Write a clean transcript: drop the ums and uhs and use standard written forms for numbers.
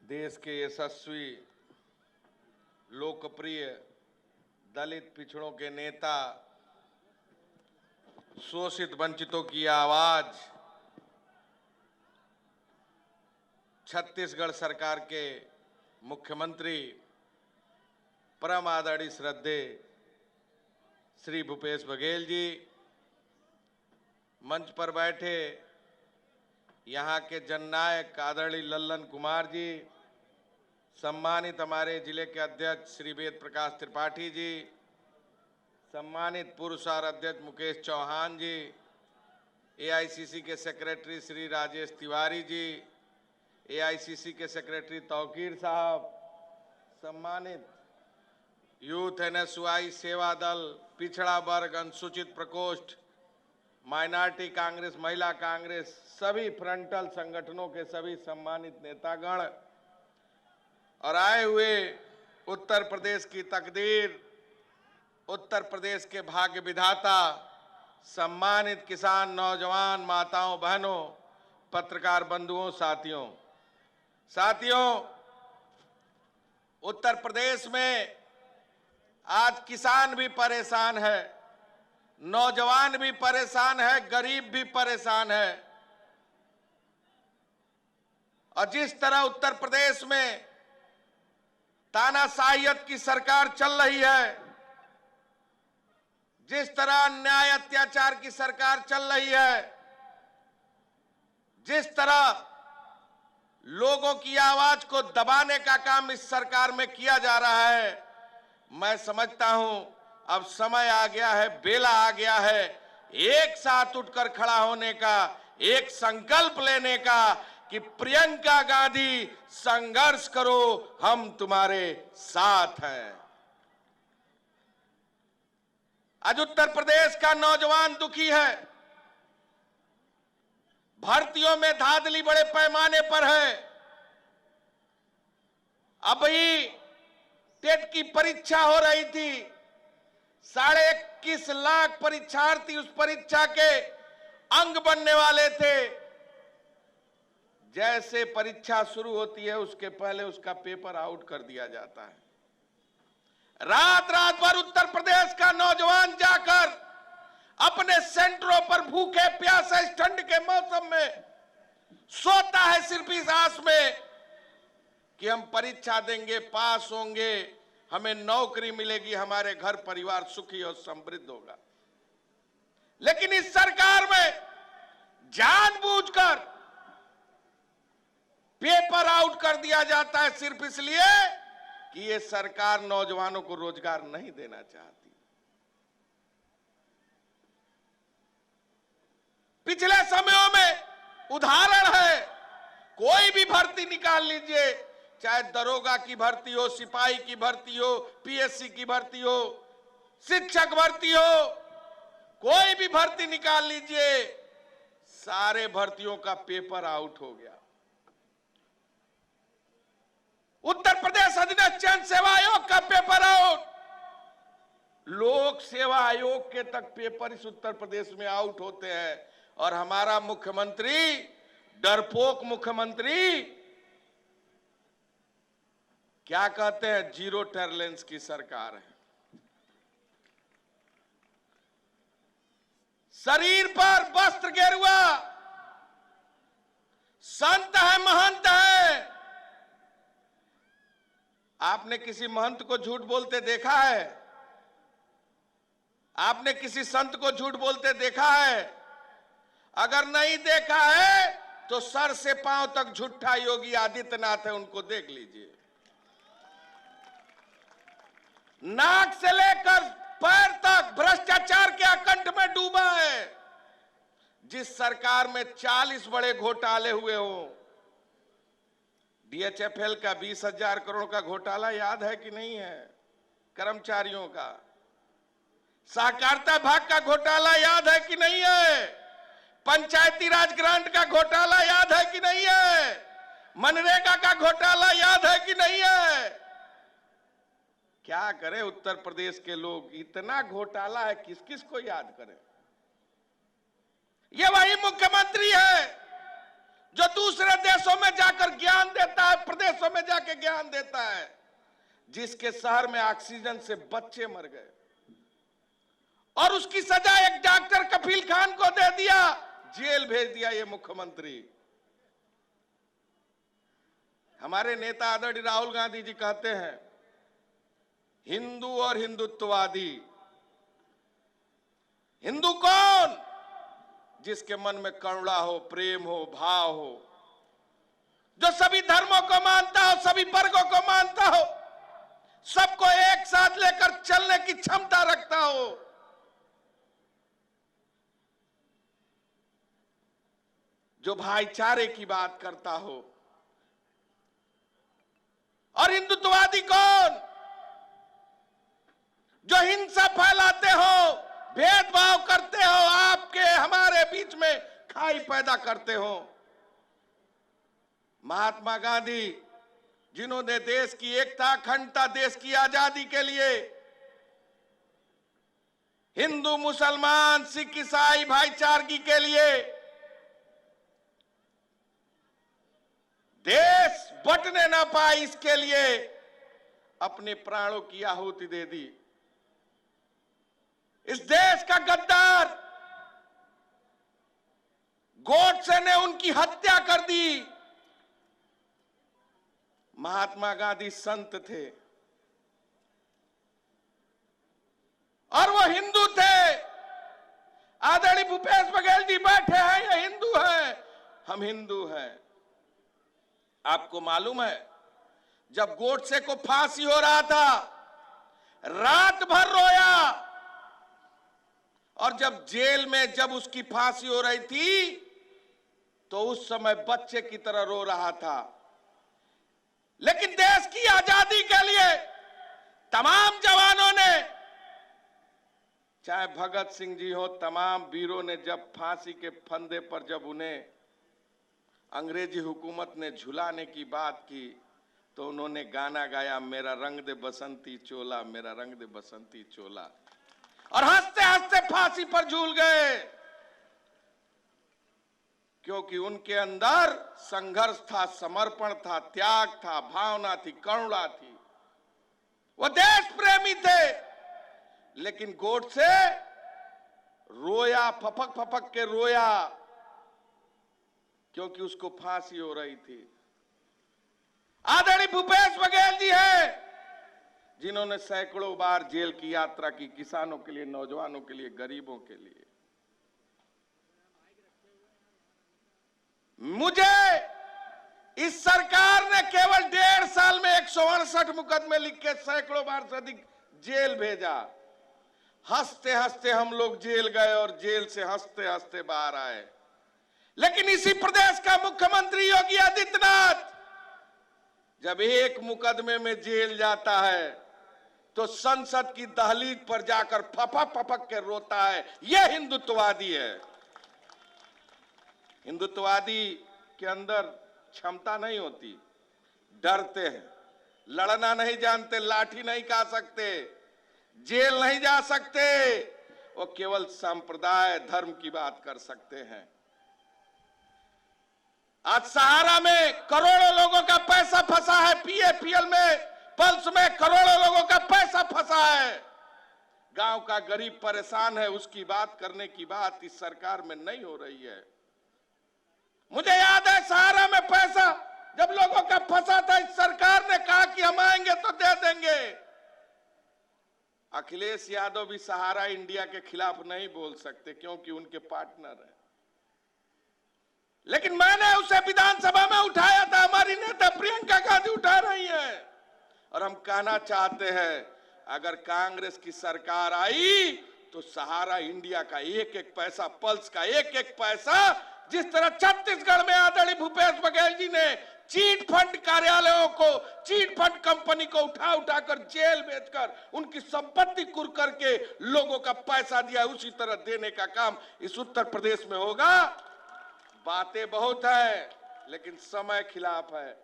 देश के यशस्वी लोकप्रिय दलित पिछड़ों के नेता, शोषित वंचितों की आवाज, छत्तीसगढ़ सरकार के मुख्यमंत्री परम आदरणीय श्रद्धेय श्री भूपेश बघेल जी, मंच पर बैठे यहाँ के जननायक आदरणीय लल्लन कुमार जी, सम्मानित हमारे जिले के अध्यक्ष श्री वेद प्रकाश त्रिपाठी जी, सम्मानित पूर्व शहर अध्यक्ष मुकेश चौहान जी, एआईसीसी के सेक्रेटरी श्री राजेश तिवारी जी, एआईसीसी के सेक्रेटरी तौकीर साहब, सम्मानित यूथ एनएसयूआई सेवा दल, पिछड़ा वर्ग, अनुसूचित प्रकोष्ठ, माइनॉरिटी कांग्रेस, महिला कांग्रेस, सभी फ्रंटल संगठनों के सभी सम्मानित नेतागण और आए हुए उत्तर प्रदेश की तकदीर, उत्तर प्रदेश के भाग्य विधाता, सम्मानित किसान, नौजवान, माताओं, बहनों, पत्रकार बंधुओं, साथियों, उत्तर प्रदेश में आज किसान भी परेशान है, नौजवान भी परेशान है, गरीब भी परेशान है। और जिस तरह उत्तर प्रदेश में तानाशाहियत की सरकार चल रही है, जिस तरह अन्याय अत्याचार की सरकार चल रही है, जिस तरह लोगों की आवाज को दबाने का काम इस सरकार में किया जा रहा है, मैं समझता हूं अब समय आ गया है, बेला आ गया है एक साथ उठकर खड़ा होने का, एक संकल्प लेने का कि प्रियंका गांधी संघर्ष करो, हम तुम्हारे साथ हैं। आज उत्तर प्रदेश का नौजवान दुखी है, भर्तियों में धांधली बड़े पैमाने पर है। अभी टेट की परीक्षा हो रही थी, 21.5 लाख परीक्षार्थी उस परीक्षा के अंग बनने वाले थे। जैसे परीक्षा शुरू होती है उसके पहले उसका पेपर आउट कर दिया जाता है। रात रात भर उत्तर प्रदेश का नौजवान जाकर अपने सेंटरों पर भूखे प्यासे इस ठंड के मौसम में सोता है, सिर्फ इस आस में कि हम परीक्षा देंगे, पास होंगे, हमें नौकरी मिलेगी, हमारे घर परिवार सुखी और समृद्ध होगा। लेकिन इस सरकार में जानबूझकर पेपर आउट कर दिया जाता है, सिर्फ इसलिए कि ये सरकार नौजवानों को रोजगार नहीं देना चाहती। पिछले समयों में उदाहरण है, कोई भी भर्ती निकाल लीजिए, चाहे दरोगा की भर्ती हो, सिपाही की भर्ती हो, पीएससी की भर्ती हो, शिक्षक भर्ती हो, कोई भी भर्ती निकाल लीजिए, सारे भर्तियों का पेपर आउट हो गया। उत्तर प्रदेश अधीनस्थ चयन सेवा आयोग का पेपर आउट, लोक सेवा आयोग के तक पेपर इस उत्तर प्रदेश में आउट होते हैं। और हमारा मुख्यमंत्री, डरपोक मुख्यमंत्री, क्या कहते हैं, जीरो टॉलरेंस की सरकार है। शरीर पर वस्त्र गेरुआ, संत है, महंत है। आपने किसी महंत को झूठ बोलते देखा है? आपने किसी संत को झूठ बोलते देखा है? अगर नहीं देखा है तो सर से पांव तक झूठा योगी आदित्यनाथ है, उनको देख लीजिए। नाक से लेकर पैर तक भ्रष्टाचार के अकंठ में डूबा है। जिस सरकार में 40 बड़े घोटाले हुए हों, डीएचएफएल का 20,000 करोड़ का घोटाला याद है कि नहीं है? कर्मचारियों का सहकारिता विभाग का घोटाला याद है कि नहीं है? पंचायती राज ग्रांट का घोटाला याद है कि नहीं है? मनरेगा का घोटाला याद है कि नहीं है? क्या करें उत्तर प्रदेश के लोग, इतना घोटाला है, किस किस को याद करें। ये वही मुख्यमंत्री है जो दूसरे देशों में जाकर ज्ञान देता है, प्रदेशों में के ज्ञान देता है, जिसके शहर में ऑक्सीजन से बच्चे मर गए और उसकी सजा एक डॉक्टर कफील खान को दे दिया, जेल भेज दिया ये मुख्यमंत्री। हमारे नेता आदरणीय राहुल गांधी जी कहते हैं हिंदू और हिंदुत्ववादी। हिंदू कौन? जिसके मन में करुणा हो, प्रेम हो, भाव हो, जो सभी धर्मों को मानता हो, सभी वर्गों को मानता हो, सबको एक साथ लेकर चलने की क्षमता रखता हो। जो भाईचारे की बात करता हो। और हिंदुत्ववादी कौन? जो हिंसा फैलाते हो, भेदभाव करते हो, आपके हमारे बीच में खाई पैदा करते हो। महात्मा गांधी, जिन्होंने देश की एकता, अखंडता, देश की आजादी के लिए हिंदू, मुसलमान, सिख, ईसाई भाईचारगी के लिए देश बंटने ना पाए, इसके लिए अपने प्राणों की आहुति दे दी। इस देश का गद्दार गोडसे ने उनकी हत्या कर दी। महात्मा गांधी संत थे और वो हिंदू थे। आदरणीय भूपेश बघेल जी बैठे हैं, ये हिंदू हैं, हम हिंदू हैं। आपको मालूम है जब गोडसे को फांसी हो रहा था, रात भर रोया, और जब जेल में जब उसकी फांसी हो रही थी तो उस समय बच्चे की तरह रो रहा था। लेकिन देश की आजादी के लिए तमाम जवानों ने, चाहे भगत सिंह जी हो, तमाम वीरों ने जब फांसी के फंदे पर जब उन्हें अंग्रेजी हुकूमत ने झुलाने की बात की तो उन्होंने गाना गाया, मेरा रंग दे बसंती चोला, मेरा रंग दे बसंती चोला, और हंसते हंसते फांसी पर झूल गए। क्योंकि उनके अंदर संघर्ष था, समर्पण था, त्याग था, भावना थी, करुणा थी, वो देश प्रेमी थे। लेकिन गोडसे रोया, फपक फपक के रोया, क्योंकि उसको फांसी हो रही थी। आदरणीय भूपेश बघेल जी हैं जिन्होंने सैकड़ों बार जेल की यात्रा की, किसानों के लिए, नौजवानों के लिए, गरीबों के लिए। मुझे इस सरकार ने केवल 1.5 साल में 168 मुकदमे लिख के सैकड़ों बार से अधिक जेल भेजा। हंसते हंसते हम लोग जेल गए और जेल से हंसते हंसते बाहर आए। लेकिन इसी प्रदेश का मुख्यमंत्री योगी आदित्यनाथ जब एक मुकदमे में जेल जाता है तो संसद की दहलीज पर जाकर फपक फपक के रोता है। यह हिंदुत्ववादी है। हिंदुत्ववादी के अंदर क्षमता नहीं होती, डरते हैं, लड़ना नहीं जानते, लाठी नहीं खा सकते, जेल नहीं जा सकते, वो केवल संप्रदाय, धर्म की बात कर सकते हैं। आज सहारा में करोड़ों लोगों का पैसा फंसा है, पीएपीएल में, पल्स में करोड़ों लोगों का पैसा फंसा है। गांव का गरीब परेशान है, उसकी बात करने की बात इस सरकार में नहीं हो रही है। मुझे याद है सहारा में पैसा जब लोगों का फंसा था, इस सरकार ने कहा कि हम आएंगे तो दे देंगे। अखिलेश यादव भी सहारा इंडिया के खिलाफ नहीं बोल सकते क्योंकि उनके पार्टनर हैं। लेकिन मैंने उसे विधानसभा में उठाया था, हमारी नेता प्रियंका गांधी उठा रही है। और हम कहना चाहते हैं अगर कांग्रेस की सरकार आई तो सहारा इंडिया का एक एक पैसा, पल्स का एक एक पैसा, जिस तरह छत्तीसगढ़ में आदरणीय भूपेश बघेल जी ने चीट फंड कार्यालयों को, चीट फंड कंपनी को उठा उठाकर जेल भेजकर उनकी संपत्ति कुर्क करके लोगों का पैसा दिया, उसी तरह देने का काम इस उत्तर प्रदेश में होगा। बातें बहुत है लेकिन समय खिलाफ है।